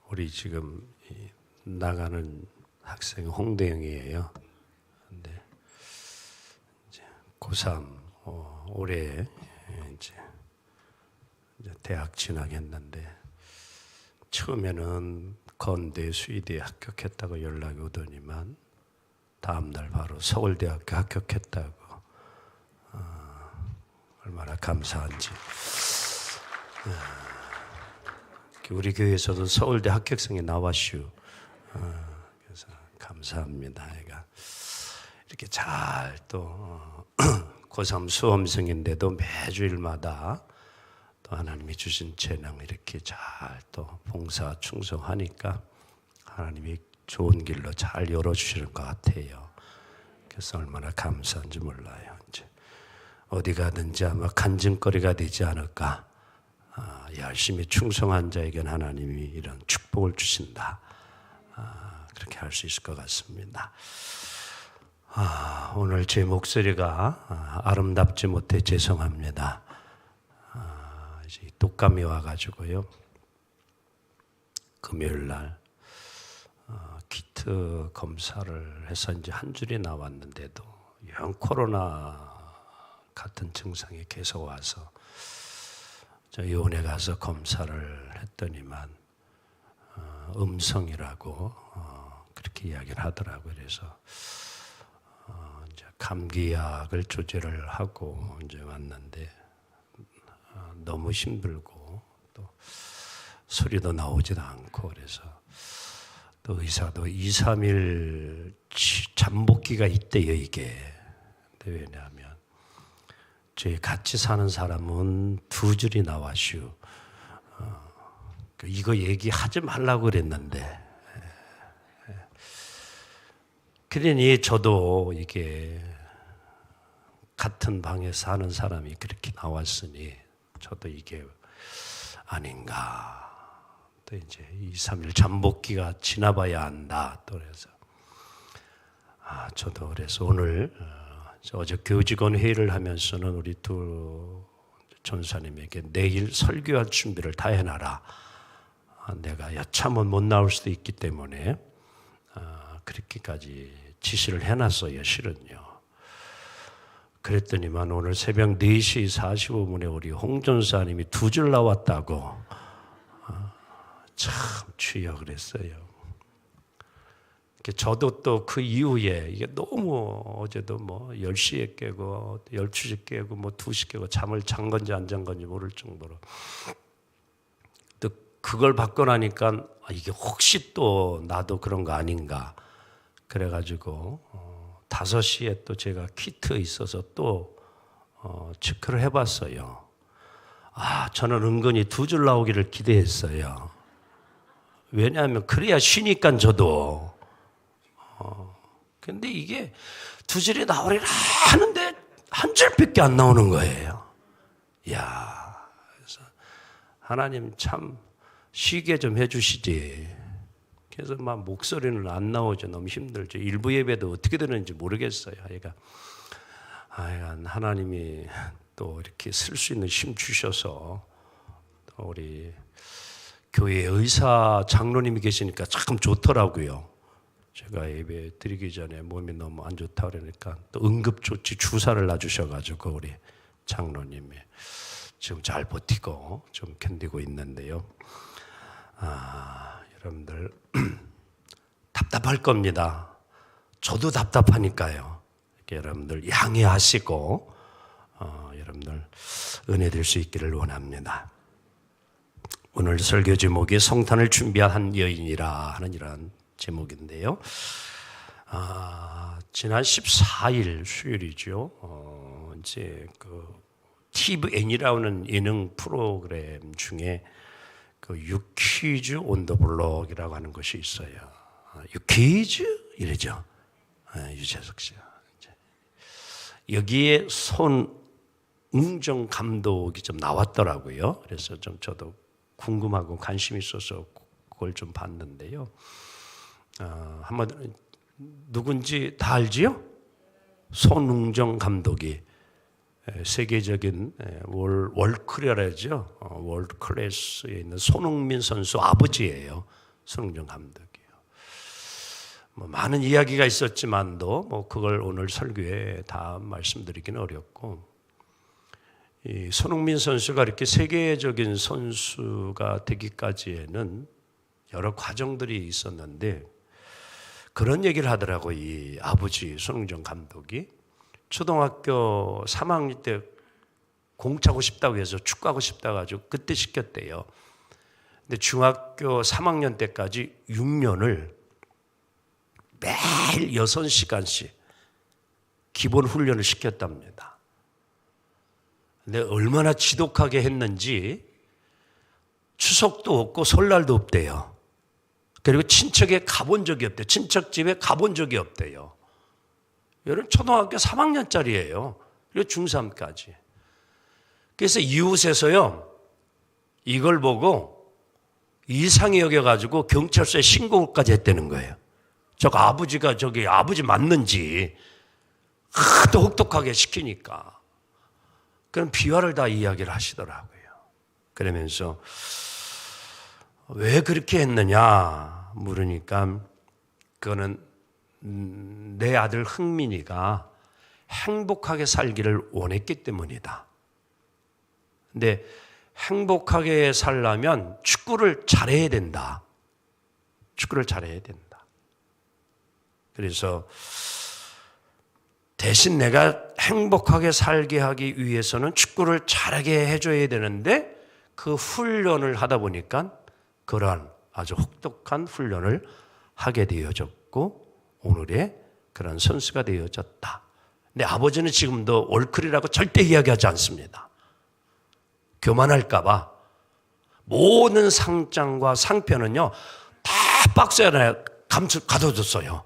우리 지금 나가는 학생 홍대영이에요. 근데 이제 고3 올해 이제 대학 진학했는데 처음에는 건대 수의대에 합격했다고 연락이 오더니만 다음날 바로 서울대학교 합격했다고 얼마나 감사한지. 우리 교회에서도 서울대 합격생이 나왔슈. 그래서 감사합니다. 애가 이렇게 잘 또 고3 수험생인데도 매주일마다 또 하나님이 주신 재능 이렇게 잘 또 봉사 충성하니까 하나님이 좋은 길로 잘 열어주시는 것 같아요. 그래서 얼마나 감사한지 몰라요. 이제 어디 가든지 아마 간증거리가 되지 않을까. 열심히 충성한 자에게는 하나님이 이런 축복을 주신다. 그렇게 할 수 있을 것 같습니다. 오늘 제 목소리가 아름답지 못해 죄송합니다. 이제 독감이 와가지고요. 금요일 날 키트 검사를 해서 이제 한 줄이 나왔는데도 영 코로나 같은 증상이 계속 와서 저희 의원에 가서 검사를 했더니만 음성이라고 그렇게 이야기를 하더라고요. 그래서 이제 감기약을 조절을 하고 이제 왔는데 너무 힘들고 또 소리도 나오지도 않고 그래서 또 의사도 2, 3일 잠복기가 있대요 이게. 근데 왜냐하면 저희 같이 사는 사람은 2줄이 나왔슈. 이거 얘기하지 말라고 그랬는데. 그러니 저도 이게 같은 방에 사는 사람이 그렇게 나왔으니 저도 이게 아닌가. 또 이제 2, 3일 잠복기가 지나봐야 한다. 또 그래서 저도 그래서 오늘 어제 교직원 회의를 하면서는 우리 두 전사님에게 내일 설교할 준비를 다 해놔라. 내가 여차하면 못 나올 수도 있기 때문에 그렇게까지 지시를 해놨어요. 실은요. 그랬더니만 오늘 새벽 4시 45분에 우리 홍 전사님이 2줄 나왔다고. 참 주여 그랬어요. 저도 또 그 이후에 이게 너무 어제도 뭐 10시에 깨고 12시 깨고 뭐 2시 깨고 잠을 잔 건지 안 잔 건지 모를 정도로 또 그걸 받고 나니까 이게 혹시 또 나도 그런 거 아닌가 그래가지고 5시에 또 제가 키트 있어서 또 체크를 해봤어요. 저는 은근히 2줄 나오기를 기대했어요. 왜냐하면 그래야 쉬니까 저도 근데 이게 2줄이 나오리라 하는데 1줄밖에 안 나오는 거예요. 이야, 그래서 하나님 참 쉬게 좀 해주시지. 그래서 막 목소리는 안 나오죠. 너무 힘들죠. 일부 예배도 어떻게 되는지 모르겠어요. 하나님이 또 이렇게 쓸 수 있는 힘 주셔서 또 우리 교회 의사 장로님이 계시니까 참 좋더라고요. 제가 예배 드리기 전에 몸이 너무 안 좋다 그러니까 또 응급조치 주사를 놔주셔가지고 우리 장로님이 지금 잘 버티고 좀 견디고 있는데요. 여러분들 답답할 겁니다. 저도 답답하니까요. 여러분들 양해하시고 여러분들 은혜 될 수 있기를 원합니다. 오늘 설교 제목이 성탄을 준비한 여인이라 하는 이러한 제목인데요. 지난 14일 수요일이죠. 이제 그 TVN이라는 예능 프로그램 중에 그 유퀴즈 온 더 블록이라고 하는 것이 있어요. 유퀴즈 이러죠. 유재석 씨가 여기에 손웅정 감독이 좀 나왔더라고요. 그래서 좀 저도 궁금하고 관심이 있어서 그걸 좀 봤는데요. 한번 누군지 다 알지요? 손웅정 감독이 세계적인 월클래스에 있는 손흥민 선수 아버지예요. 손흥정 감독이요. 뭐 많은 이야기가 있었지만도 뭐 그걸 오늘 설교에 다 말씀드리기는 어렵고, 이 손흥민 선수가 이렇게 세계적인 선수가 되기까지에는 여러 과정들이 있었는데, 그런 얘기를 하더라고. 이 아버지 손흥정 감독이 초등학교 3학년 때 공 차고 싶다고 해서 축구하고 싶다고 가지고 그때 시켰대요. 근데 중학교 3학년 때까지 6년을 매일 6시간씩 기본 훈련을 시켰답니다. 근데 얼마나 지독하게 했는지 추석도 없고 설날도 없대요. 그리고 친척에 가본 적이 없대요. 친척 집에 가본 적이 없대요. 여러분 초등학교 3학년짜리예요. 그리고 중3까지. 그래서 이웃에서요, 이걸 보고 이상히 여겨가지고 경찰서에 신고까지 했다는 거예요. 저거 아버지가 저기 아버지 맞는지 하도 혹독하게 시키니까. 그런 비화를 다 이야기를 하시더라고요. 그러면서 왜 그렇게 했느냐 물으니까, 그거는 내 아들 흥민이가 행복하게 살기를 원했기 때문이다. 근데 행복하게 살려면 축구를 잘해야 된다. 축구를 잘해야 된다. 그래서 대신 내가 행복하게 살게 하기 위해서는 축구를 잘하게 해줘야 되는데, 그 훈련을 하다 보니까 그러한 아주 혹독한 훈련을 하게 되어졌고 오늘의 그런 선수가 되어졌다. 근데 아버지는 지금도 월클이라고 절대 이야기하지 않습니다. 교만할까 봐 모든 상장과 상표는요 다 박스 안에 가둬뒀어요.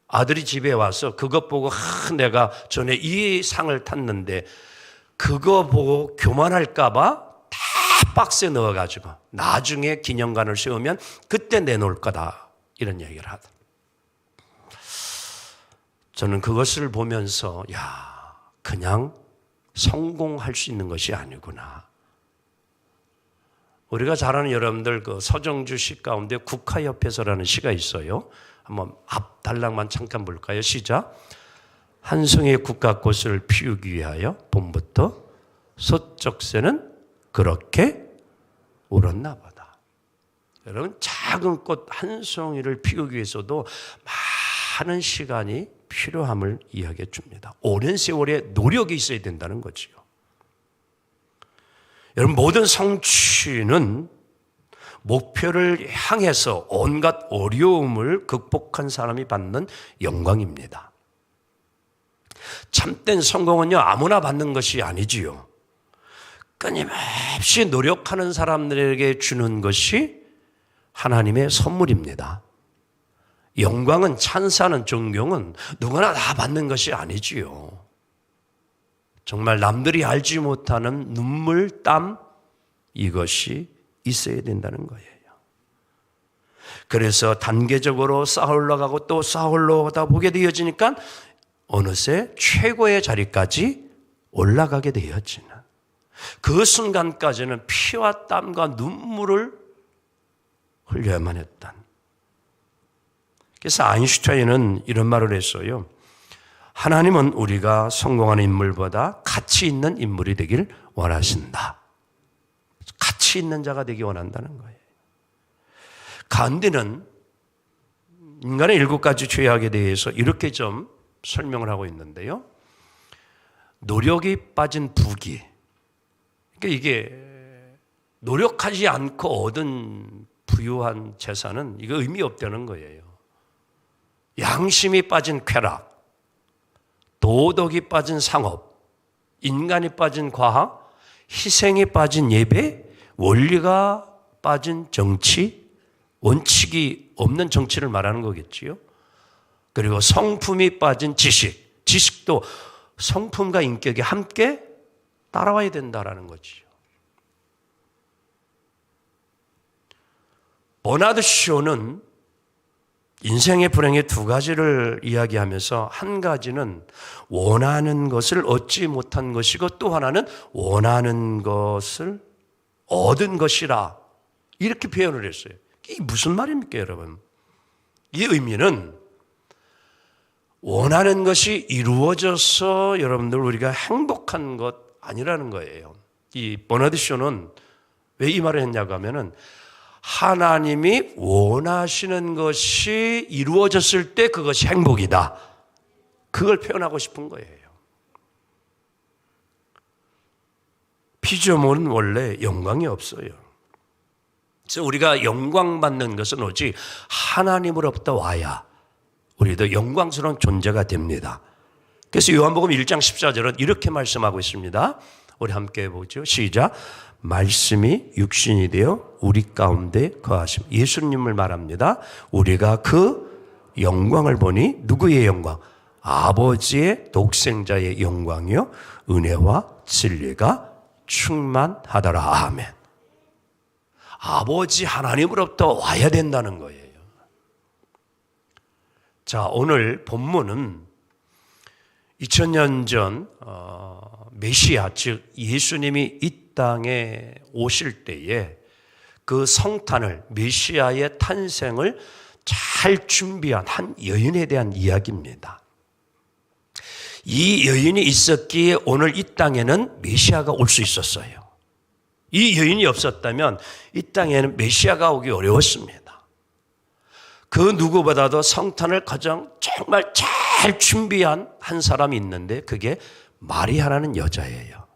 아들이 집에 와서 그것 보고 내가 전에 이 상을 탔는데 그거 보고 교만할까 봐 다 박스에 넣어가지고 나중에 기념관을 세우면 그때 내놓을 거다, 이런 얘기를 하더라고요. 저는 그것을 보면서 그냥 성공할 수 있는 것이 아니구나. 우리가 잘 아는 여러분들 그 서정주 시 가운데 국화협회서라는 시가 있어요. 한번 앞 단락만 잠깐 볼까요? 시작. 한 송이의 국화꽃을 피우기 위하여 봄부터 서쪽새는 그렇게 울었나 보다. 여러분 작은 꽃 한 송이를 피우기 위해서도 많은 시간이 필요함을 이야기해 줍니다. 오랜 세월의 노력이 있어야 된다는 거지요. 여러분 모든 성취는 목표를 향해서 온갖 어려움을 극복한 사람이 받는 영광입니다. 참된 성공은요 아무나 받는 것이 아니지요. 끊임없이 노력하는 사람들에게 주는 것이 하나님의 선물입니다. 영광은, 찬사는, 존경은 누구나 다 받는 것이 아니지요. 정말 남들이 알지 못하는 눈물, 땀, 이것이 있어야 된다는 거예요. 그래서 단계적으로 쌓아 올라가고 또 쌓아 올라가다 보게 되어지니까 어느새 최고의 자리까지 올라가게 되어지는, 그 순간까지는 피와 땀과 눈물을 흘려야만 했던. 그래서 아인슈타인은 이런 말을 했어요. 하나님은 우리가 성공하는 인물보다 가치 있는 인물이 되길 원하신다. 가치 있는 자가 되기 원한다는 거예요. 간디는 인간의 7가지 죄악에 대해서 이렇게 좀 설명을 하고 있는데요. 노력이 빠진 부귀. 그러니까 이게 노력하지 않고 얻은 부유한 재산은 이거 의미 없다는 거예요. 양심이 빠진 쾌락, 도덕이 빠진 상업, 인간이 빠진 과학, 희생이 빠진 예배, 원리가 빠진 정치, 원칙이 없는 정치를 말하는 거겠지요. 그리고 성품이 빠진 지식, 지식도 성품과 인격이 함께 따라와야 된다라는 거지요. 버나드 쇼는 인생의 불행의 2가지를 이야기하면서, 한 가지는 원하는 것을 얻지 못한 것이고 또 하나는 원하는 것을 얻은 것이라, 이렇게 표현을 했어요. 이게 무슨 말입니까, 여러분? 이 의미는 원하는 것이 이루어져서 여러분들 우리가 행복한 것 아니라는 거예요. 이 버나드 쇼는 왜 이 말을 했냐고 하면은 하나님이 원하시는 것이 이루어졌을 때 그것이 행복이다. 그걸 표현하고 싶은 거예요. 피조물은 원래 영광이 없어요. 그래서 우리가 영광 받는 것은 오직 하나님으로부터 와야 우리도 영광스러운 존재가 됩니다. 그래서 요한복음 1장 14절은 이렇게 말씀하고 있습니다. 우리 함께 해보죠. 시작. 말씀이 육신이 되어 우리 가운데 거하심. 예수님을 말합니다. 우리가 그 영광을 보니 누구의 영광? 아버지의 독생자의 영광이요 은혜와 진리가 충만하더라. 아멘. 아버지 하나님으로부터 와야 된다는 거예요. 자, 오늘 본문은 2000년 전 메시아, 즉 예수님이 이 땅에 오실 때에 그 성탄을, 메시아의 탄생을 잘 준비한 한 여인에 대한 이야기입니다. 이 여인이 있었기에 오늘 이 땅에는 메시아가 올 수 있었어요. 이 여인이 없었다면 이 땅에는 메시아가 오기 어려웠습니다. 그 누구보다도 성탄을 가장 정말 잘 준비한 한 사람이 있는데 그게 마리아라는 여자예요.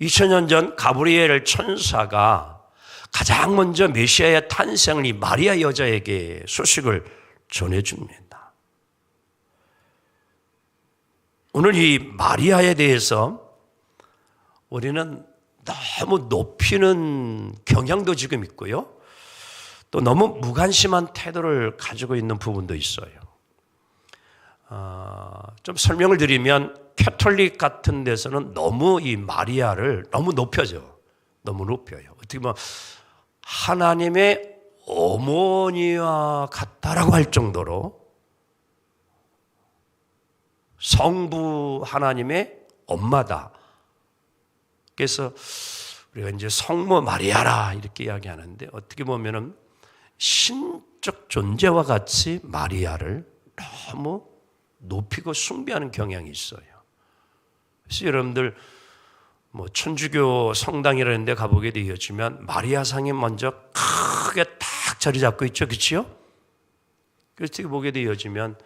2000년 전 가브리엘 천사가 가장 먼저 메시아의 탄생을 이 마리아 여자에게 소식을 전해줍니다. 오늘 이 마리아에 대해서 우리는 너무 높이는 경향도 지금 있고요. 또 너무 무관심한 태도를 가지고 있는 부분도 있어요. 좀 설명을 드리면 캐톨릭 같은 데서는 너무 이 마리아를 너무 높여줘. 너무 높여요. 어떻게 보면 하나님의 어머니와 같다라고 할 정도로 성부 하나님의 엄마다. 그래서 우리가 이제 성모 마리아라 이렇게 이야기하는데 어떻게 보면은 신적 존재와 같이 마리아를 너무 높이고 숭배하는 경향이 있어요. 그래서 여러분들 뭐 천주교 성당이라는 데 가보게 되었지만 마리아상이 먼저 크게 딱 자리 잡고 있죠. 그렇죠? 그렇게 보게 되어지면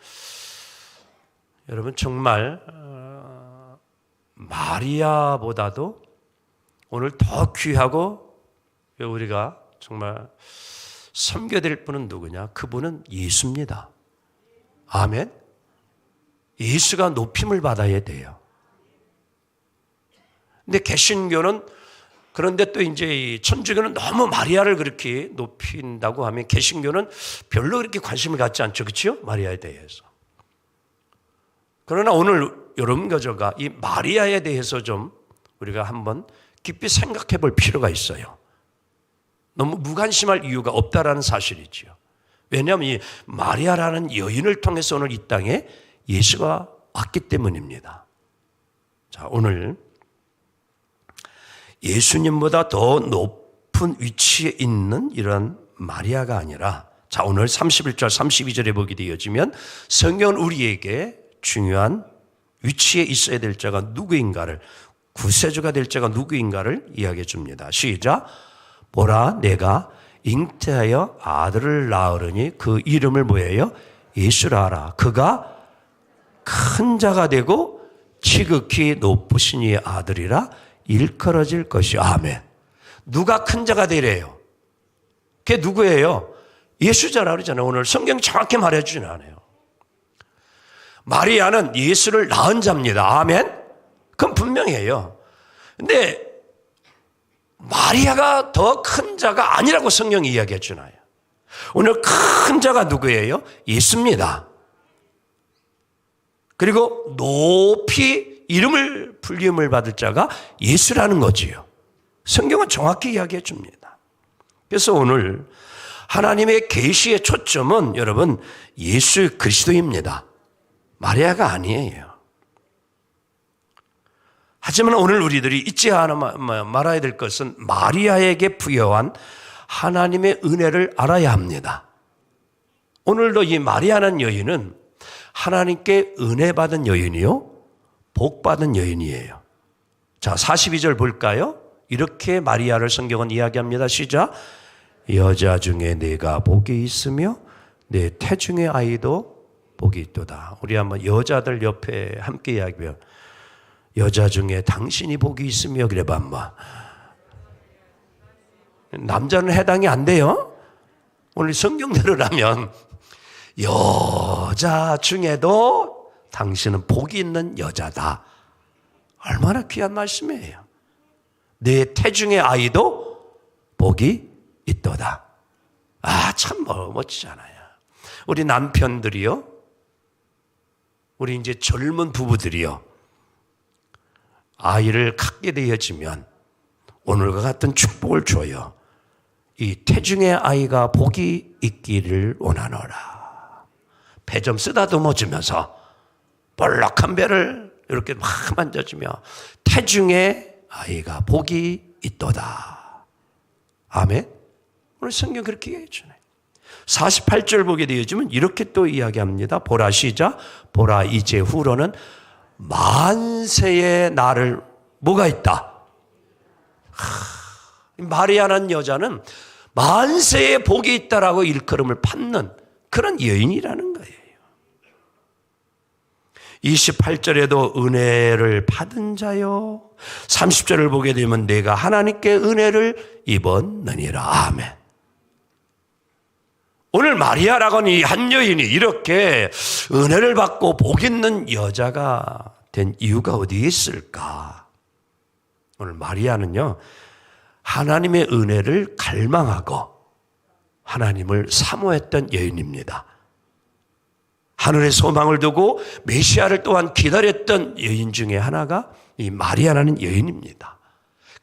여러분 정말 마리아보다도 오늘 더 귀하고 우리가 정말 섬겨드릴 분은 누구냐? 그분은 예수입니다. 아멘. 예수가 높임을 받아야 돼요. 근데 개신교는 그런데 또 이제 천주교는 너무 마리아를 그렇게 높인다고 하면 개신교는 별로 그렇게 관심을 갖지 않죠. 그렇죠? 마리아에 대해서. 그러나 오늘 여러분 가져가 이 마리아에 대해서 좀 우리가 한번 깊이 생각해 볼 필요가 있어요. 너무 무관심할 이유가 없다라는 사실이죠. 왜냐하면 이 마리아라는 여인을 통해서 오늘 이 땅에 예수가 왔기 때문입니다. 자, 오늘 예수님보다 더 높은 위치에 있는 이런 마리아가 아니라 자, 오늘 31절 32절에 보게 되어지면 성경은 우리에게 중요한 위치에 있어야 될 자가 누구인가를 구세주가 될 자가 누구인가를 이야기해 줍니다. 시작. 보라 내가 잉태하여 아들을 낳으려니 그 이름을 뭐예요? 예수라 하라. 그가 큰 자가 되고 지극히 높으신 이의 아들이라 일컬어질 것이. 아멘. 누가 큰 자가 되래요? 그게 누구예요? 예수자라 그러잖아요. 오늘 성경 정확히 말해주진 않아요. 마리아는 예수를 낳은 자입니다. 아멘. 그건 분명해요. 근데 마리아가 더 큰 자가 아니라고 성경이 이야기해 주나요? 오늘 큰 자가 누구예요? 예수입니다. 그리고 높이 이름을 불림을 받을 자가 예수라는 거지요. 성경은 정확히 이야기해 줍니다. 그래서 오늘 하나님의 계시의 초점은 여러분 예수 그리스도입니다. 마리아가 아니에요. 하지만 오늘 우리들이 잊지 말아야 될 것은 마리아에게 부여한 하나님의 은혜를 알아야 합니다. 오늘도 이 마리아라는 여인은 하나님께 은혜 받은 여인이요, 복 받은 여인이에요. 자, 42절 볼까요? 이렇게 마리아를 성경은 이야기합니다. 시작. 여자 중에 내가 복이 있으며 내 태중의 아이도 복이 있도다. 우리 한번 여자들 옆에 함께 이야기해요. 여자 중에 당신이 복이 있으며 그래봐 한번. 남자는 해당이 안 돼요. 오늘 성경대로라면 여자 중에도 당신은 복이 있는 여자다. 얼마나 귀한 말씀이에요. 내 태중의 아이도 복이 있도다. 아, 참 멋지잖아요. 우리 남편들이요, 우리 이제 젊은 부부들이요, 아이를 갖게 되어지면 오늘과 같은 축복을 줘요. 이 태중의 아이가 복이 있기를 원하노라. 배 좀 쓰다듬어 주면서 볼록한 배를 이렇게 막 만져주며 태중의 아이가 복이 있도다. 아멘. 오늘 성경 그렇게 얘기해 주네. 48절 보게 되어지면 이렇게 또 이야기합니다. 보라, 시작. 보라, 이제 후로는 만세의 날을 뭐가 있다? 마리아라는 여자는 만세의 복이 있다라고 일컬음을 받는 그런 여인이라는 거예요. 28절에도 은혜를 받은 자요. 30절을 보게 되면 내가 하나님께 은혜를 입었느니라. 아멘. 오늘 마리아라고 하는 이 한 여인이 이렇게 은혜를 받고 복 있는 여자가 된 이유가 어디에 있을까? 오늘 마리아는요, 하나님의 은혜를 갈망하고 하나님을 사모했던 여인입니다. 하늘의 소망을 두고 메시아를 또한 기다렸던 여인 중에 하나가 이 마리아라는 여인입니다.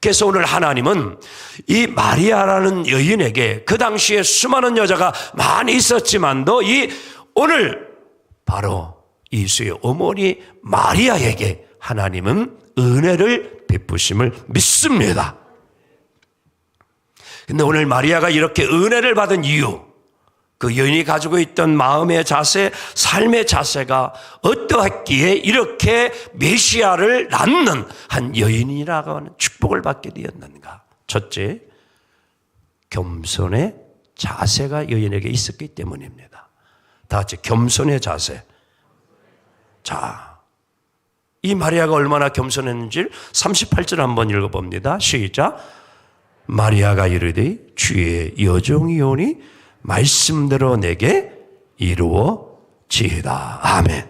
그래서 오늘 하나님은 이 마리아라는 여인에게 그 당시에 수많은 여자가 많이 있었지만도 오늘 바로 예수의 어머니 마리아에게 하나님은 은혜를 베푸심을 믿습니다. 근데 오늘 마리아가 이렇게 은혜를 받은 이유, 그 여인이 가지고 있던 마음의 자세, 삶의 자세가 어떠했기에 이렇게 메시아를 낳는 한 여인이라고 하는 축복을 받게 되었는가? 첫째, 겸손의 자세가 여인에게 있었기 때문입니다. 다 같이 겸손의 자세. 자, 이 마리아가 얼마나 겸손했는지 38절 한번 읽어봅니다. 시작. 마리아가 이르되 주의 여종이오니 말씀대로 내게 이루어지이다. 아멘.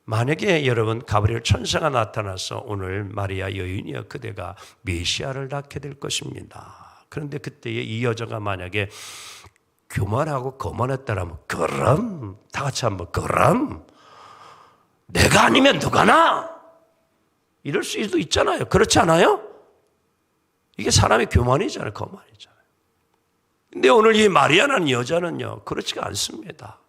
만약에 여러분 가브리엘 천사가 나타나서 오늘 마리아 여인이여 그대가 메시아를 낳게 될 것입니다. 그런데 그때에 이 여자가 만약에 교만하고 거만했다라면 그럼 다 같이 한번 그럼 내가 아니면 누가나 이럴 수도 있잖아요. 그렇지 않아요? 이게 사람의 교만이잖아요. 거만이잖아요. 근데 오늘 이 마리아라는 여자는요, 그렇지가 않습니다.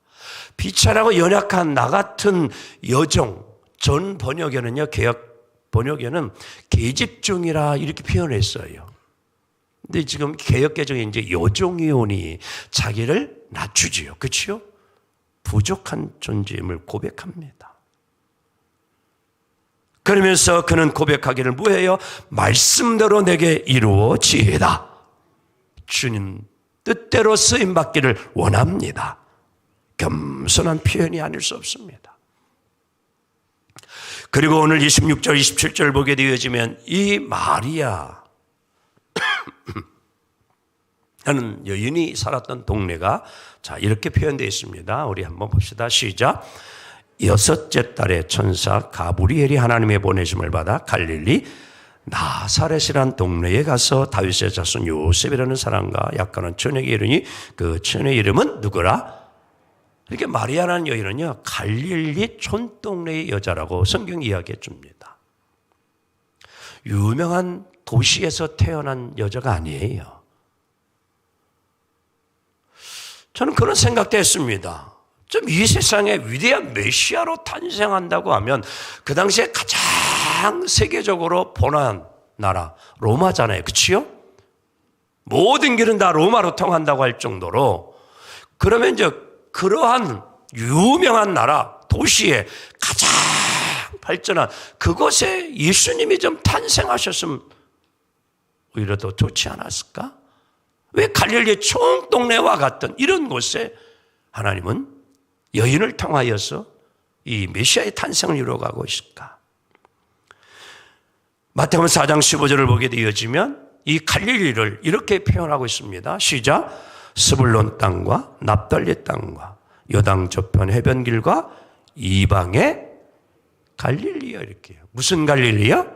비천하고 연약한 나 같은 여종, 전 번역에는요, 개역 번역에는 계집종이라 이렇게 표현했어요. 근데 지금 개역 개정에 이제 여종이오니 자기를 낮추지요. 그렇죠? 부족한 존재임을 고백합니다. 그러면서 그는 고백하기를 뭐예요? 말씀대로 내게 이루어지이다. 주님 뜻대로 쓰임받기를 원합니다. 겸손한 표현이 아닐 수 없습니다. 그리고 오늘 26절, 27절 보게 되어지면 이 마리아 하는 여인이 살았던 동네가 자 이렇게 표현되어 있습니다. 우리 한번 봅시다. 시작. 여섯째 달에 천사 가브리엘이 하나님의 보내심을 받아 갈릴리 나사렛이란 동네에 가서 다윗의 자손 요셉이라는 사람과 약간은 처녀에게 이르니 그 처녀의 이름은 누구라? 이렇게 마리아라는 여인은요 갈릴리 촌동네의 여자라고 성경 이야기해 줍니다. 유명한 도시에서 태어난 여자가 아니에요. 저는 그런 생각도 했습니다. 좀 이 세상에 위대한 메시아로 탄생한다고 하면 그 당시에 가장 세계적으로 번화한 나라 로마잖아요. 그치요? 모든 길은 다 로마로 통한다고 할 정도로, 그러면 이제 그러한 유명한 나라 도시에 가장 발전한 그곳에 예수님이 좀 탄생하셨으면 오히려 더 좋지 않았을까? 왜 갈릴리 총동네와 같은 이런 곳에 하나님은 여인을 통하여서 이 메시아의 탄생을 이루어가고 있을까? 마태복음 4장 15절을 보게 되어지면 이 갈릴리를 이렇게 표현하고 있습니다. 시작. 스불론 땅과 납달리 땅과 요당 저편 해변길과 이방의 갈릴리요. 이렇게요. 무슨 갈릴리요?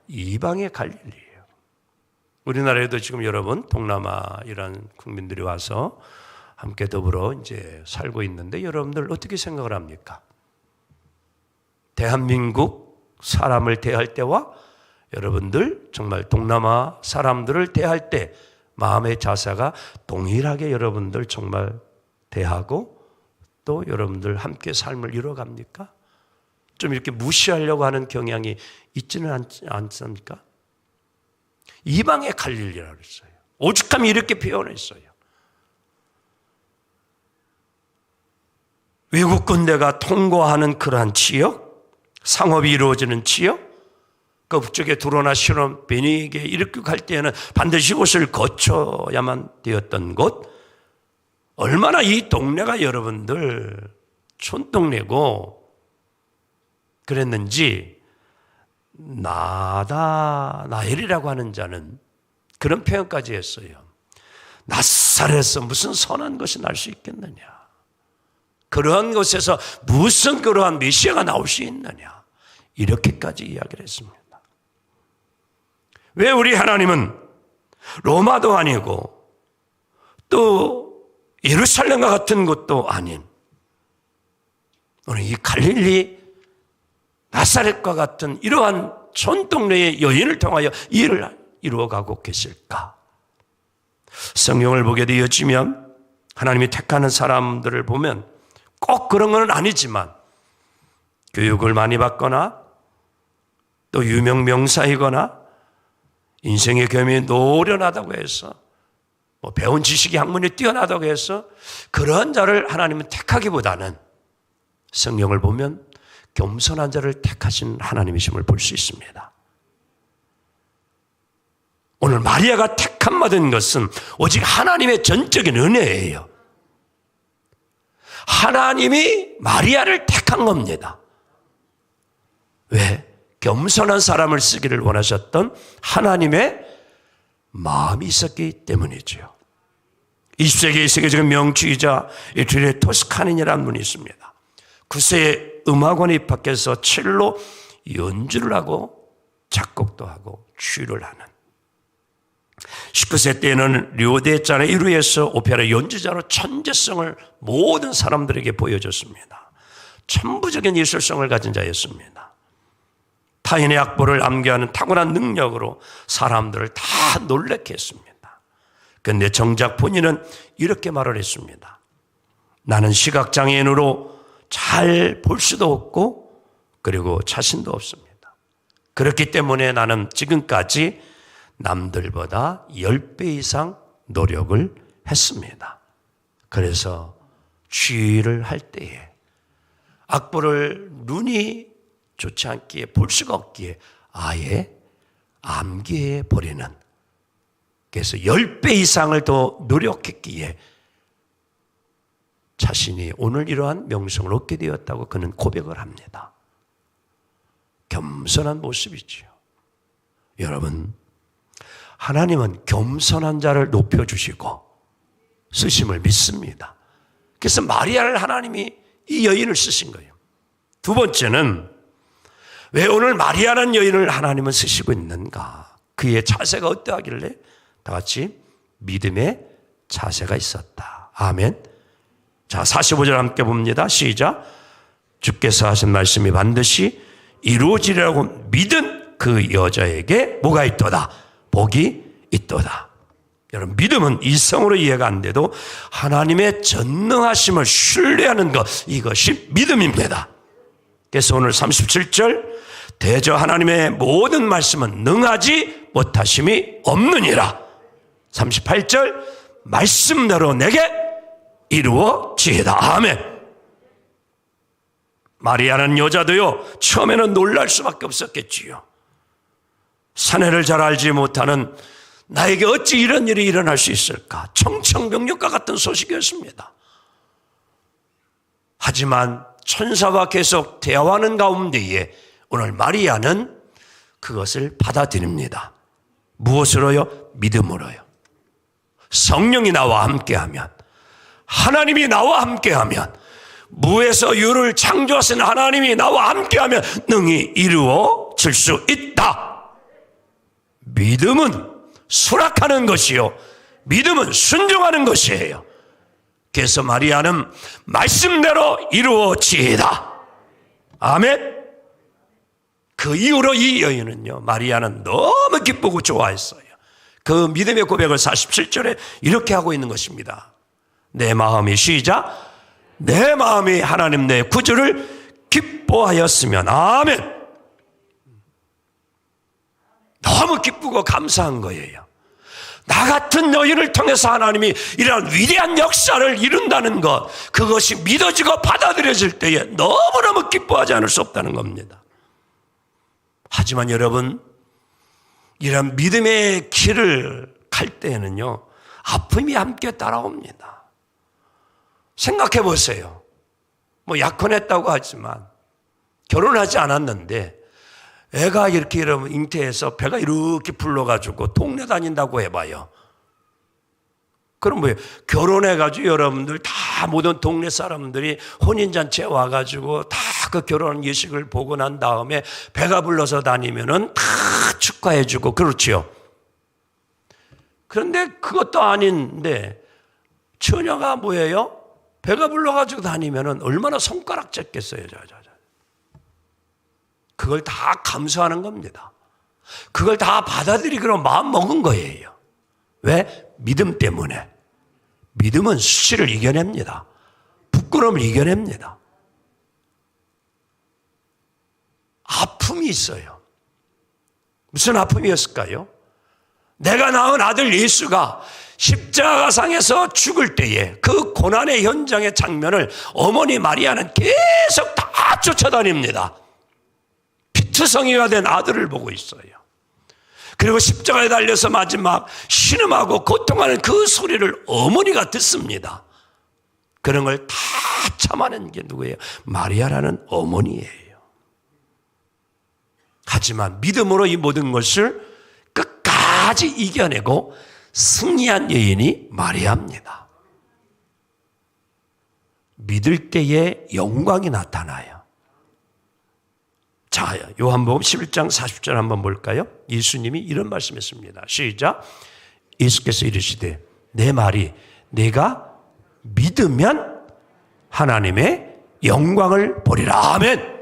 이방의 갈릴리예요. 우리나라에도 지금 여러분 동남아 이런 국민들이 와서 함께 더불어 이제 살고 있는데, 여러분들 어떻게 생각을 합니까? 대한민국 사람을 대할 때와 여러분들 정말 동남아 사람들을 대할 때 마음의 자세가 동일하게 여러분들 정말 대하고 또 여러분들 함께 삶을 이뤄갑니까? 좀 이렇게 무시하려고 하는 경향이 있지는 않습니까? 이방의 갈릴리라고 했어요. 오죽하면 이렇게 표현했어요. 외국 군대가 통과하는 그러한 지역, 상업이 이루어지는 지역, 그 북쪽에 드로나 시론, 베니게 이렇게 갈 때에는 반드시 이곳을 거쳐야만 되었던 곳, 얼마나 이 동네가 여러분들 촌동네고 그랬는지, 나다나엘이라고 하는 자는 그런 표현까지 했어요. 나사렛에서 무슨 선한 것이 날 수 있겠느냐, 그러한 곳에서 무슨 그러한 메시아가 나올 수 있느냐, 이렇게까지 이야기를 했습니다. 왜 우리 하나님은 로마도 아니고 또 예루살렘과 같은 곳도 아닌 오늘 이 갈릴리 나사렛과 같은 이러한 촌동네의 여인을 통하여 이 일을 이루어가고 계실까? 성경을 보게 되어지면 하나님이 택하는 사람들을 보면 꼭 그런 건 아니지만 교육을 많이 받거나 또 유명 명사이거나 인생의 경험이 노련하다고 해서 배운 지식이 학문이 뛰어나다고 해서 그런 자를 하나님은 택하기보다는 성경을 보면 겸손한 자를 택하신 하나님이심을 볼 수 있습니다. 오늘 마리아가 택함 받은 것은 오직 하나님의 전적인 은혜예요. 하나님이 마리아를 택한 겁니다. 왜? 겸손한 사람을 쓰기를 원하셨던 하나님의 마음이 있었기 때문이죠. 20세기의 세계적인 명주의자 이탈리아의 토스카니니라는 분이 있습니다. 9세에 음악원에 입학해서 첼로 연주를 하고 작곡도 하고 취를 하는, 19세 때에는 리오데자네 이루에서 오페라 연주자로 천재성을 모든 사람들에게 보여줬습니다. 천부적인 예술성을 가진 자였습니다. 타인의 악보를 암기하는 탁월한 능력으로 사람들을 다 놀랍게 했습니다. 그런데 정작 본인은 이렇게 말을 했습니다. 나는 시각장애인으로 잘 볼 수도 없고 그리고 자신도 없습니다. 그렇기 때문에 나는 지금까지 남들보다 10배 이상 노력을 했습니다. 그래서 취를 할 때에 악보를 눈이 좋지 않기에 볼 수가 없기에 아예 암기해 버리는, 그래서 10배 이상을 더 노력했기에 자신이 오늘 이러한 명성을 얻게 되었다고 그는 고백을 합니다. 겸손한 모습이지요. 여러분, 하나님은 겸손한 자를 높여주시고 쓰심을 믿습니다. 그래서 마리아를 하나님이 이 여인을 쓰신 거예요. 두 번째는 왜 오늘 마리아라는 여인을 하나님은 쓰시고 있는가? 그의 자세가 어떠하길래? 다 같이 믿음의 자세가 있었다. 아멘. 자, 45절 함께 봅니다. 시작. 주께서 하신 말씀이 반드시 이루어지리라고 믿은 그 여자에게 뭐가 있도다? 복이 있도다. 여러분, 믿음은 이성으로 이해가 안 돼도 하나님의 전능하심을 신뢰하는 것, 이것이 믿음입니다. 그래서 오늘 37절, 대저 하나님의 모든 말씀은 능하지 못하심이 없느니라. 38절 말씀대로 내게 이루어지이다. 아멘. 마리아는 여자도요, 처음에는 놀랄 수밖에 없었겠지요. 사내를 잘 알지 못하는 나에게 어찌 이런 일이 일어날 수 있을까? 청천벽력과 같은 소식이었습니다. 하지만 천사와 계속 대화하는 가운데에 오늘 마리아는 그것을 받아들입니다. 무엇으로요? 믿음으로요. 성령이 나와 함께하면, 하나님이 나와 함께하면, 무에서 유를 창조하신 하나님이 나와 함께하면 능히 이루어질 수 있다. 믿음은 수락하는 것이요, 믿음은 순종하는 것이에요. 그래서 마리아는 말씀대로 이루어지이다. 아멘. 그 이후로 이 여인은요, 마리아는 너무 기쁘고 좋아했어요. 그 믿음의 고백을 47절에 이렇게 하고 있는 것입니다. 내 마음이, 시작, 내 마음이 하나님 내 구주를 기뻐하였으면. 아멘. 너무 기쁘고 감사한 거예요. 나 같은 여인을 통해서 하나님이 이러한 위대한 역사를 이룬다는 것, 그것이 믿어지고 받아들여질 때에 너무너무 기뻐하지 않을 수 없다는 겁니다. 하지만 여러분, 이런 믿음의 길을 갈 때에는요, 아픔이 함께 따라옵니다. 생각해 보세요. 뭐 약혼했다고 하지만 결혼하지 않았는데 애가 이렇게 이러면 잉태해서 배가 이렇게 불러가지고 동네 다닌다고 해봐요. 그럼 뭐예요? 결혼해가지고 여러분들 다 모든 동네 사람들이 혼인잔치에 와가지고 다 그 결혼 예식을 보고 난 다음에 배가 불러서 다니면은 다 축하해주고 그렇지요. 그런데 그것도 아닌데 처녀가 뭐예요? 배가 불러가지고 다니면은 얼마나 손가락 쨌겠어요. 그걸 다 감수하는 겁니다. 그걸 다 받아들이기로 마음 먹은 거예요. 왜? 믿음 때문에. 믿음은 수치를 이겨냅니다. 부끄러움을 이겨냅니다. 아픔이 있어요. 무슨 아픔이었을까요? 내가 낳은 아들 예수가 십자가상에서 죽을 때에 그 고난의 현장의 장면을 어머니 마리아는 계속 다 쫓아다닙니다. 피투성이가 된 아들을 보고 있어요. 그리고 십자가에 달려서 마지막 신음하고 고통하는 그 소리를 어머니가 듣습니다. 그런 걸 다 참아낸 게 누구예요? 마리아라는 어머니예요. 하지만 믿음으로 이 모든 것을 끝까지 이겨내고 승리한 여인이 마리아입니다. 믿을 때에 영광이 나타나요. 자, 요한복음 11장 40절 한번 볼까요? 예수님이 이런 말씀했습니다. 시작. 예수께서 이르시되 내 말이 내가 믿으면 하나님의 영광을 보리라. 아멘.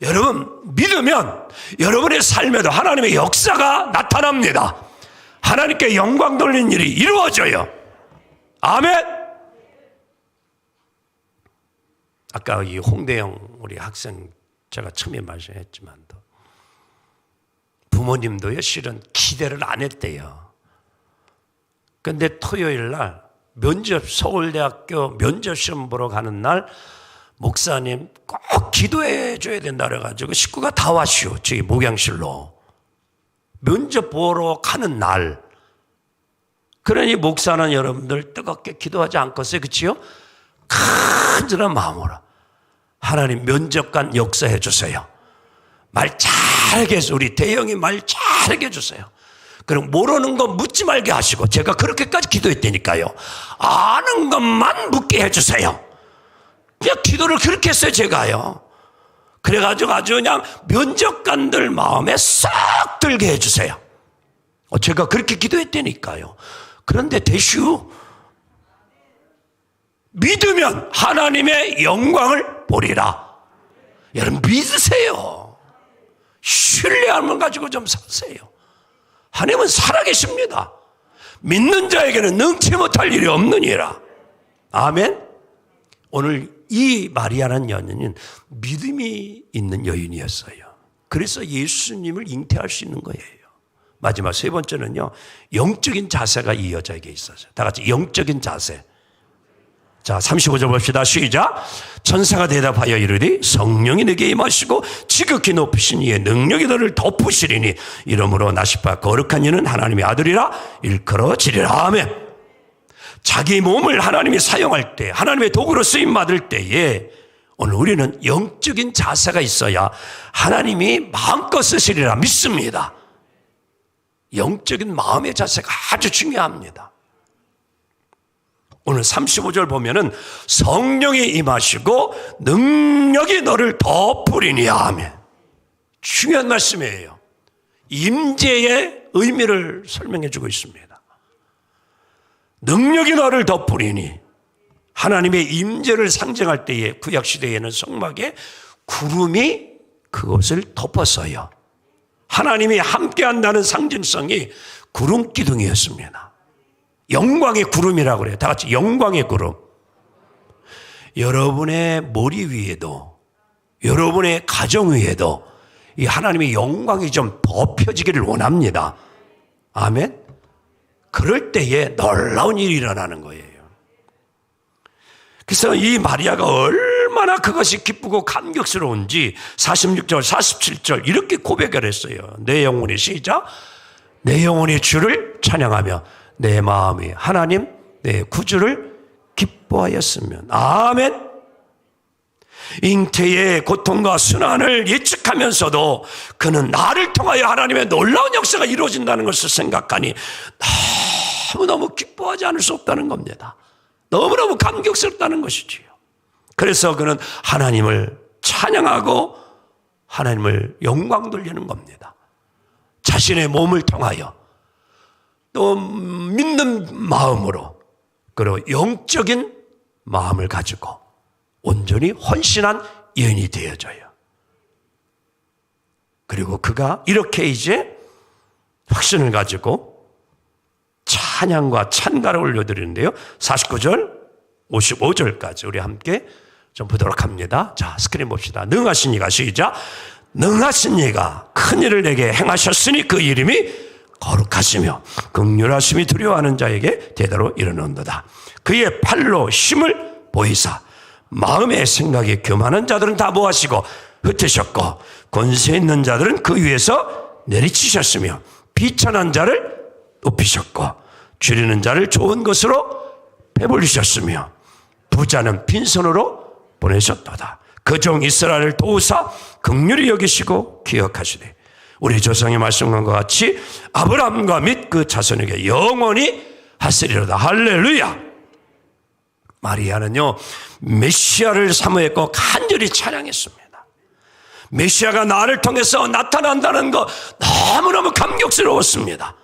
여러분, 믿으면 여러분의 삶에도 하나님의 역사가 나타납니다. 하나님께 영광 돌리는 일이 이루어져요. 아멘. 아까 이 홍대영 우리 학생 제가 처음에 말씀했지만도 부모님도요, 실은 기대를 안 했대요. 그런데 토요일 날 서울대학교 면접 시험 보러 가는 날 목사님 꼭 기도해 줘야 된다 그래가지고 식구가 다 왔슈. 저기 목양실로 면접 보러 가는 날. 그러니 목사는 여러분들 뜨겁게 기도하지 않겠어요? 그치요? 간절한 마음으로 하나님 면접관 역사해 주세요. 말 잘하게 해서 우리 대형이 말 잘하게 해주세요. 그럼 모르는 거 묻지 말게 하시고 제가 그렇게까지 기도했다니까요. 아는 것만 묻게 해주세요. 그냥 기도를 그렇게 했어요, 제가요. 그래가지고 아주 그냥 면접관들 마음에 싹 들게 해주세요. 제가 그렇게 기도했다니까요. 그런데 대슈 믿으면 하나님의 영광을 보리라. 여러분 믿으세요. 신뢰함을 가지고 좀 사세요. 하나님은 살아계십니다. 믿는 자에게는 능치 못할 일이 없느니라. 아멘. 오늘 이 마리아라는 여인은 믿음이 있는 여인이었어요. 그래서 예수님을 잉태할 수 있는 거예요. 마지막 세 번째는요, 영적인 자세가 이 여자에게 있었어요. 다 같이 영적인 자세. 자, 35절 봅시다. 시작. 천사가 대답하여 이르되 성령이 내게 임하시고 지극히 높으신 이의 능력이 너를 덮으시리니 이러므로 나시파 거룩한 이는 하나님의 아들이라 일컬어지리라. 아멘. 자기 몸을 하나님이 사용할 때, 하나님의 도구로 쓰임 받을 때에 오늘 우리는 영적인 자세가 있어야 하나님이 마음껏 쓰시리라 믿습니다. 영적인 마음의 자세가 아주 중요합니다. 오늘 35절 보면은 성령이 임하시고 능력이 너를 덮으리니. 아멘. 중요한 말씀이에요. 임재의 의미를 설명해 주고 있습니다. 능력이 너를 덮으리니, 하나님의 임재를 상징할 때에 구약시대에는 성막에 구름이 그것을 덮었어요. 하나님이 함께한다는 상징성이 구름 기둥이었습니다. 영광의 구름이라고 그래요. 다 같이 영광의 구름. 여러분의 머리 위에도, 여러분의 가정 위에도 이 하나님의 영광이 좀 덮여지기를 원합니다. 아멘. 그럴 때에 놀라운 일이 일어나는 거예요. 그래서 이 마리아가 얼마나 그것이 기쁘고 감격스러운지 46절, 47절 이렇게 고백을 했어요. 내 영혼이 시작. 내 영혼이 주를 찬양하며 내 마음이 하나님 내 구주를 기뻐하였으면. 아멘. 잉태의 고통과 순환을 예측하면서도 그는 나를 통하여 하나님의 놀라운 역사가 이루어진다는 것을 생각하니 너무너무 기뻐하지 않을 수 없다는 겁니다. 너무너무 감격스럽다는 것이지요. 그래서 그는 하나님을 찬양하고 하나님을 영광 돌리는 겁니다. 자신의 몸을 통하여 또 믿는 마음으로, 그리고 영적인 마음을 가지고 온전히 헌신한 여인이 되어져요. 그리고 그가 이렇게 이제 확신을 가지고 찬양과 찬가를 올려드리는데요. 49절, 55절까지 우리 함께 좀 보도록 합니다. 자, 스크린 봅시다. 능하신 이가 시작. 능하신 이가 큰 일을 내게 행하셨으니 그 이름이 거룩하시며 긍휼하심이 두려워하는 자에게 대대로 이르는도다. 그의 팔로 힘을 보이사 마음의 생각이 교만한 자들은 다 모하시고 흩으셨고 권세 있는 자들은 그 위에서 내리치셨으며 비천한 자를 높이셨고 줄이는 자를 좋은 것으로 배불리셨으며 부자는 빈손으로 보내셨도다. 그 종 이스라엘을 도우사 긍휼히 여기시고 기억하시되 우리 조상의 말씀과 같이 아브라함과 및 그 자손에게 영원히 하시리로다. 할렐루야. 마리아는요 메시아를 사모했고 간절히 찬양했습니다. 메시아가 나를 통해서 나타난다는 거 너무너무 감격스러웠습니다.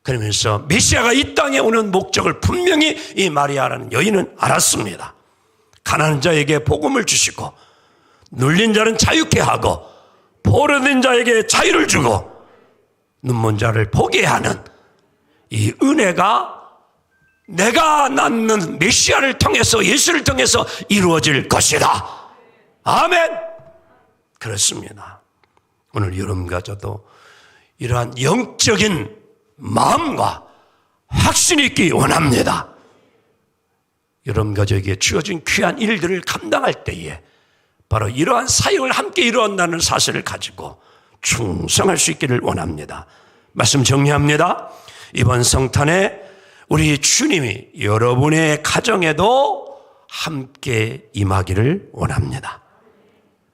그러면서 메시아가 이 땅에 오는 목적을 분명히 이 마리아라는 여인은 알았습니다. 가난한 자에게 복음을 주시고 눌린 자는 자유케 하고 포로된 자에게 자유를 주고 눈먼 자를 보게 하는 이 은혜가 내가 낳는 메시아를 통해서, 예수를 통해서 이루어질 것이다. 아멘. 그렇습니다. 오늘 여러분과 저도 이러한 영적인 마음과 확신이 있기 원합니다. 여러분과 저에게 주어진 귀한 일들을 감당할 때에 바로 이러한 사역을 함께 이루어간다는 사실을 가지고 충성할 수 있기를 원합니다. 말씀 정리합니다. 이번 성탄에 우리 주님이 여러분의 가정에도 함께 임하기를 원합니다.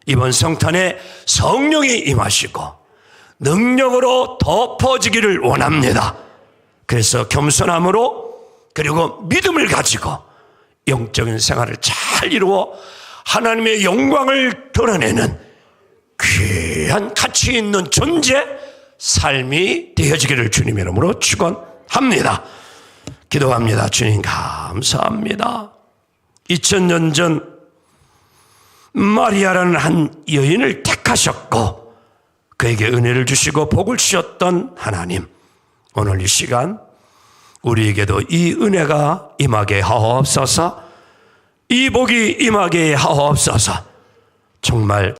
이번 성탄에 성령이 임하시고 능력으로 덮어지기를 원합니다. 그래서 겸손함으로 그리고 믿음을 가지고 영적인 생활을 잘 이루어 하나님의 영광을 드러내는 귀한 가치 있는 존재, 삶이 되어지기를 주님의 이름으로 축원합니다. 기도합니다. 주님 감사합니다. 2000년 전 마리아라는 한 여인을 택하셨고 그에게 은혜를 주시고 복을 주셨던 하나님, 오늘 이 시간 우리에게도 이 은혜가 임하게 하옵소서, 이 복이 임하게 하옵소서. 정말